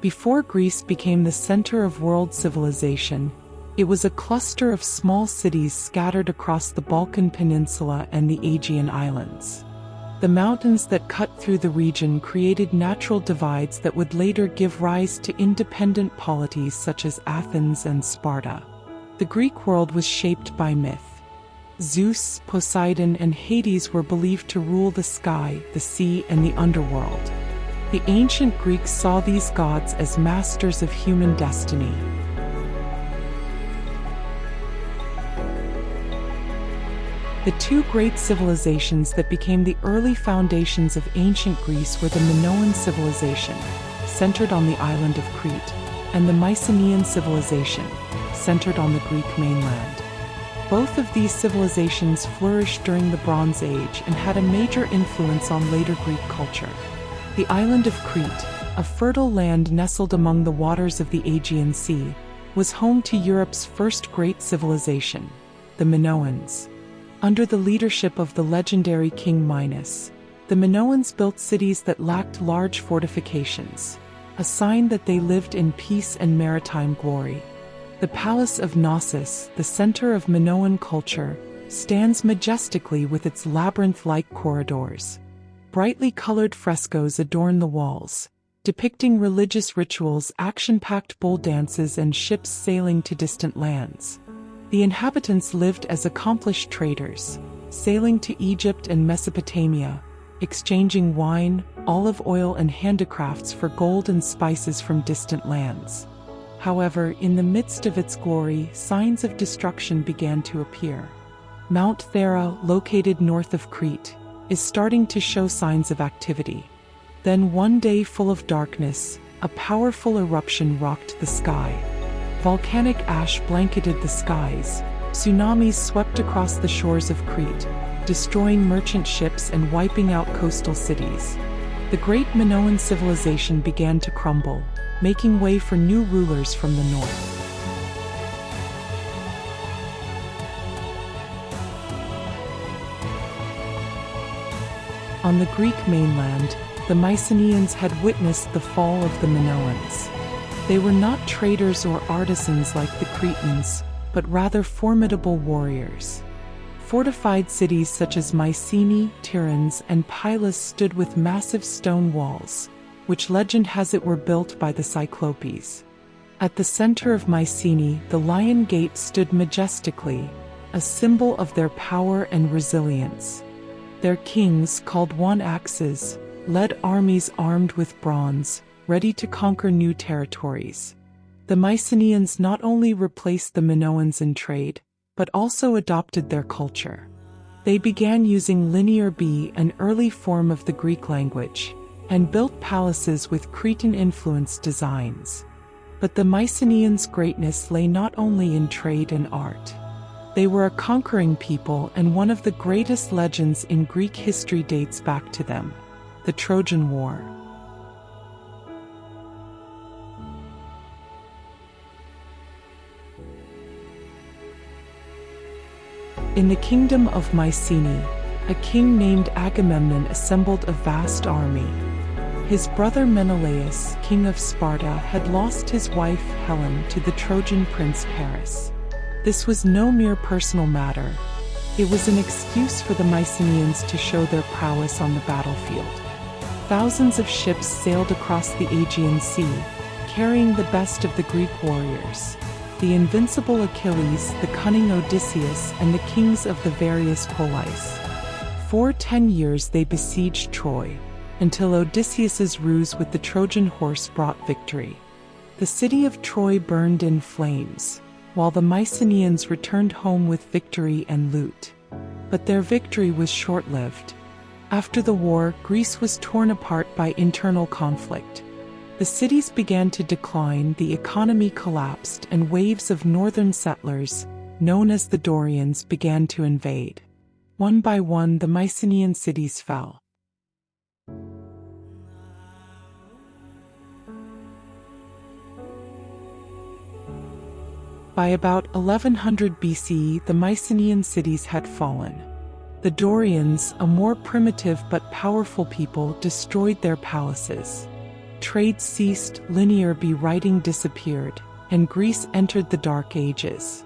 Before Greece became the center of world civilization, it was a cluster of small cities scattered across the Balkan Peninsula and the Aegean Islands. The mountains that cut through the region created natural divides that would later give rise to independent polities such as Athens and Sparta. The Greek world was shaped by myth. Zeus, Poseidon, and Hades were believed to rule the sky, the sea, and the underworld. The ancient Greeks saw these gods as masters of human destiny. The two great civilizations that became the early foundations of ancient Greece were the Minoan civilization, centered on the island of Crete, and the Mycenaean civilization, centered on the Greek mainland. Both of these civilizations flourished during the Bronze Age and had a major influence on later Greek culture. The island of Crete, a fertile land nestled among the waters of the Aegean Sea, was home to Europe's first great civilization, the Minoans. Under the leadership of the legendary King Minos, the Minoans built cities that lacked large fortifications, a sign that they lived in peace and maritime glory. The Palace of Knossos, the center of Minoan culture, stands majestically with its labyrinth-like corridors. Brightly colored frescoes adorn the walls, depicting religious rituals, action-packed bull dances, and ships sailing to distant lands. The inhabitants lived as accomplished traders, sailing to Egypt and Mesopotamia, exchanging wine, olive oil, and handicrafts for gold and spices from distant lands. However, in the midst of its glory, signs of destruction began to appear. Mount Thera, located north of Crete, is starting to show signs of activity. Then one day, full of darkness, a powerful eruption rocked the sky. Volcanic ash blanketed the skies. Tsunamis swept across the shores of Crete, destroying merchant ships and wiping out coastal cities. The great Minoan civilization began to crumble, making way for new rulers from the north. On the Greek mainland, the Mycenaeans had witnessed the fall of the Minoans. They were not traders or artisans like the Cretans, but rather formidable warriors. Fortified cities such as Mycenae, Tiryns, and Pylos stood with massive stone walls, which legend has it were built by the Cyclopes. At the center of Mycenae, the Lion Gate stood majestically, a symbol of their power and resilience. Their kings, called one-axes, led armies armed with bronze, ready to conquer new territories. The Mycenaeans not only replaced the Minoans in trade, but also adopted their culture. They began using Linear B, an early form of the Greek language, and built palaces with Cretan-influenced designs. But the Mycenaeans' greatness lay not only in trade and art. They were a conquering people, and one of the greatest legends in Greek history dates back to them, the Trojan War. In the kingdom of Mycenae, a king named Agamemnon assembled a vast army. His brother Menelaus, king of Sparta, had lost his wife Helen to the Trojan prince Paris. This was no mere personal matter. It was an excuse for the Mycenaeans to show their prowess on the battlefield. Thousands of ships sailed across the Aegean Sea, carrying the best of the Greek warriors. The invincible Achilles, the cunning Odysseus, and the kings of the various polis. For 10 years they besieged Troy, until Odysseus's ruse with the Trojan horse brought victory. The city of Troy burned in flames, while the Mycenaeans returned home with victory and loot. But their victory was short-lived. After the war, Greece was torn apart by internal conflict. The cities began to decline, the economy collapsed, and waves of northern settlers, known as the Dorians, began to invade. One by one, the Mycenaean cities fell. By about 1100 BCE, the Mycenaean cities had fallen. The Dorians, a more primitive but powerful people, destroyed their palaces. trade ceased, linear writing disappeared, and Greece entered the Dark Ages.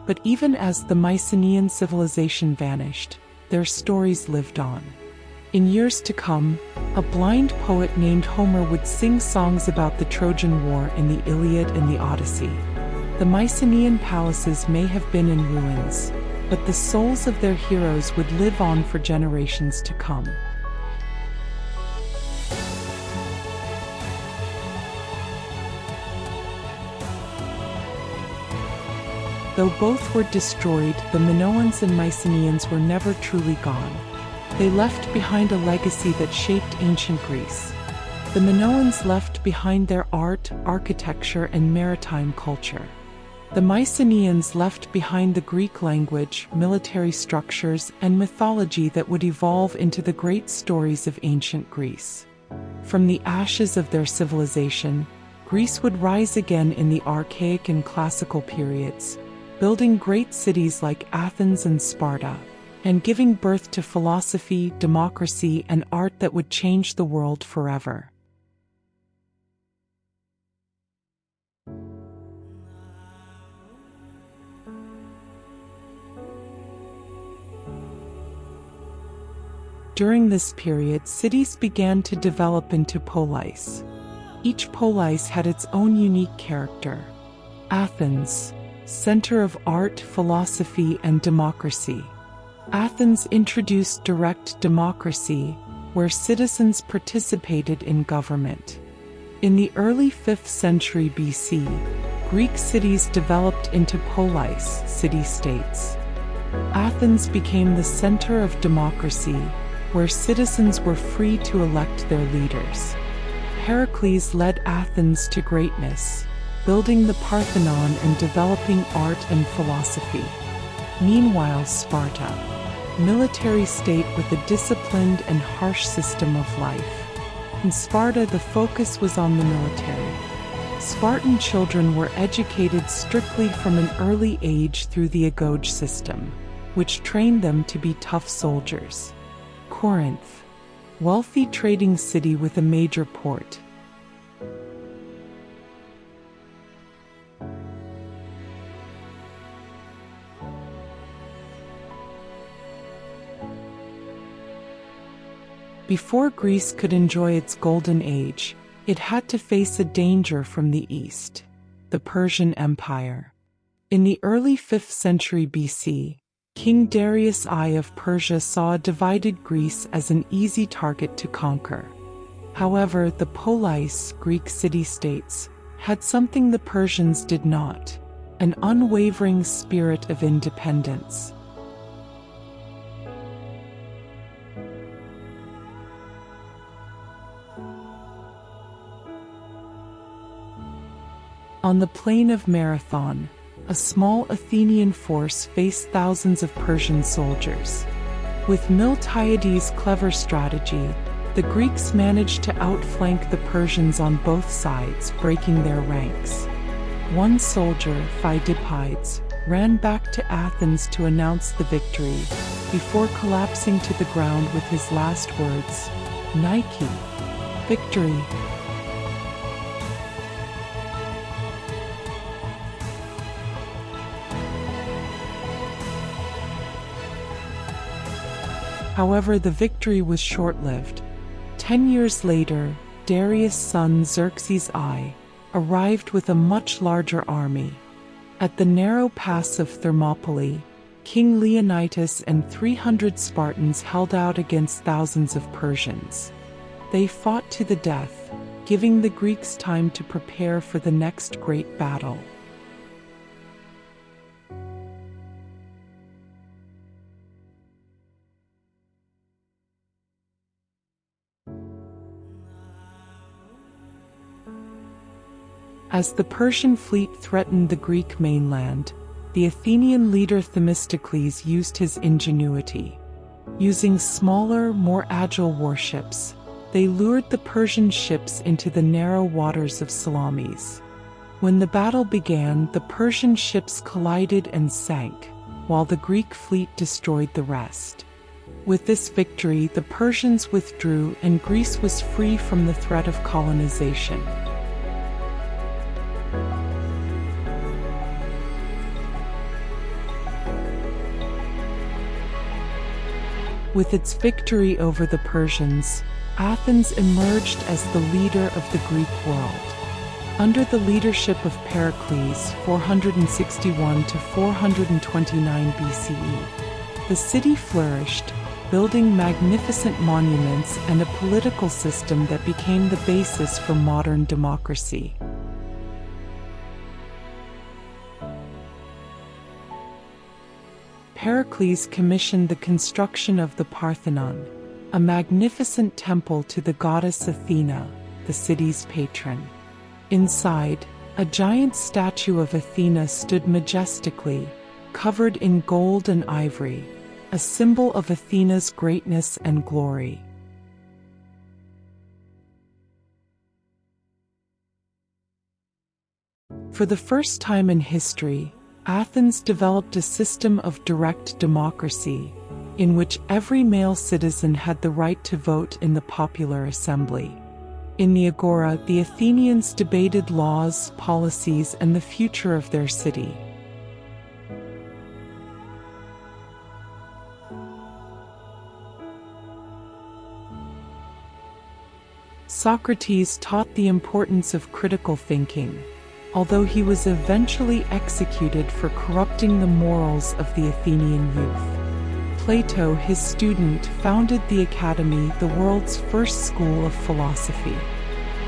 But even as the Mycenaean civilization vanished, their stories lived on. In years to come, a blind poet named Homer would sing songs about the Trojan War in the Iliad and the Odyssey. The Mycenaean palaces may have been in ruins, but the souls of their heroes would live on for generations to come. Though both were destroyed, the Minoans and Mycenaeans were never truly gone. They left behind a legacy that shaped ancient Greece. The Minoans left behind their art, architecture, and maritime culture. The Mycenaeans left behind the Greek language, military structures, and mythology that would evolve into the great stories of ancient Greece. From the ashes of their civilization, Greece would rise again in the archaic and classical periods, building great cities like Athens and Sparta, and giving birth to philosophy, democracy, and art that would change the world forever. During this period, cities began to develop into polis. Each polis had its own unique character. Athens, center of art, philosophy, and democracy. Athens introduced direct democracy, where citizens participated in government. In the early 5th century BC, Greek cities developed into polis, city-states. Athens became the center of democracy, where citizens were free to elect their leaders. Heracles led Athens to greatness, building the Parthenon and developing art and philosophy. Meanwhile, Sparta, military state with a disciplined and harsh system of life. In Sparta, the focus was on the military. Spartan children were educated strictly from an early age through the agog system, which trained them to be tough soldiers. Corinth, wealthy trading city with a major port. Before Greece could enjoy its golden age, it had to face a danger from the east, the Persian Empire. In the early 5th century BC, King Darius I of Persia saw a divided Greece as an easy target to conquer. However, the polis, Greek city-states, had something the Persians did not: an unwavering spirit of independence. On the plain of Marathon, a small Athenian force faced thousands of Persian soldiers. With Miltiades' clever strategy, the Greeks managed to outflank the Persians on both sides, breaking their ranks. One soldier, Phidippides, ran back to Athens to announce the victory, before collapsing to the ground with his last words, "Nike, victory." However, the victory was short-lived. 10 years later, Darius' son Xerxes I arrived with a much larger army. At the narrow pass of Thermopylae, King Leonidas and 300 Spartans held out against thousands of Persians. They fought to the death, giving the Greeks time to prepare for the next great battle. As the Persian fleet threatened the Greek mainland, the Athenian leader Themistocles used his ingenuity. Using smaller, more agile warships, they lured the Persian ships into the narrow waters of Salamis. When the battle began, the Persian ships collided and sank, while the Greek fleet destroyed the rest. With this victory, the Persians withdrew and Greece was free from the threat of colonization. With its victory over the Persians, Athens emerged as the leader of the Greek world. Under the leadership of Pericles 461 to 429 BCE, the city flourished, building magnificent monuments and a political system that became the basis for modern democracy. Pericles commissioned the construction of the Parthenon, a magnificent temple to the goddess Athena, the city's patron. Inside, a giant statue of Athena stood majestically, covered in gold and ivory, a symbol of Athena's greatness and glory. For the first time in history, Athens developed a system of direct democracy, in which every male citizen had the right to vote in the popular assembly. In the agora, the Athenians debated laws, policies, and the future of their city. Socrates taught the importance of critical thinking, although he was eventually executed for corrupting the morals of the Athenian youth. Plato, his student, founded the Academy, the world's first school of philosophy.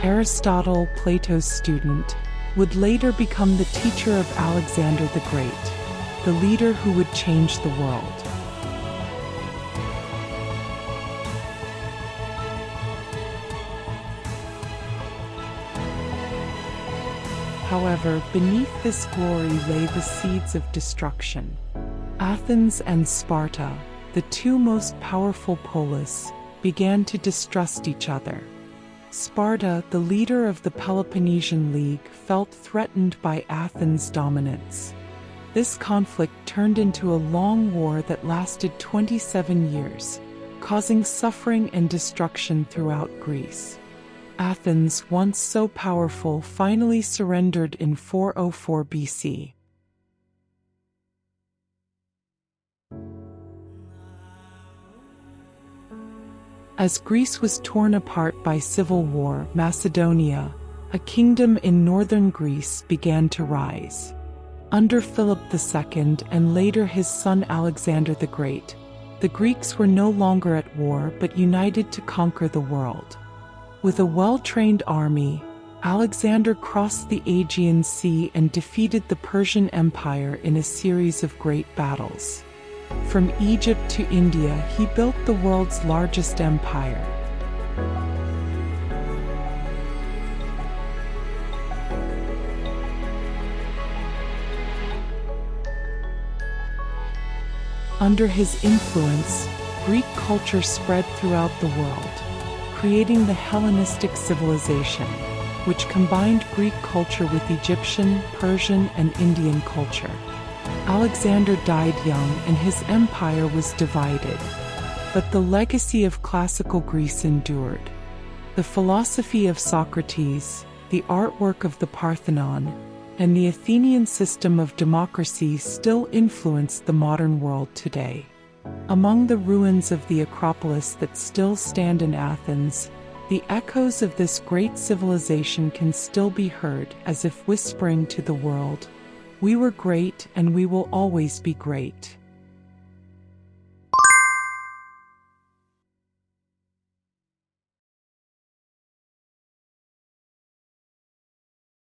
Aristotle, Plato's student, would later become the teacher of Alexander the Great, the leader who would change the world. However, beneath this glory lay the seeds of destruction. Athens and Sparta, the two most powerful polis, began to distrust each other. Sparta, the leader of the Peloponnesian League, felt threatened by Athens' dominance. This conflict turned into a long war that lasted 27 years, causing suffering and destruction throughout Greece. Athens, once so powerful, finally surrendered in 404 BC. As Greece was torn apart by civil war, Macedonia, a kingdom in northern Greece, began to rise. Under Philip II and later his son Alexander the Great, the Greeks were no longer at war but united to conquer the world. With a well-trained army, Alexander crossed the Aegean Sea and defeated the Persian Empire in a series of great battles. From Egypt to India, he built the world's largest empire. Under his influence, Greek culture spread throughout the world, creating the Hellenistic civilization, which combined Greek culture with Egyptian, Persian, and Indian culture. Alexander died young and his empire was divided, but the legacy of classical Greece endured. The philosophy of Socrates, the artwork of the Parthenon, and the Athenian system of democracy still influence the modern world today. Among the ruins of the Acropolis that still stand in Athens, the echoes of this great civilization can still be heard, as if whispering to the world, "We were great and we will always be great."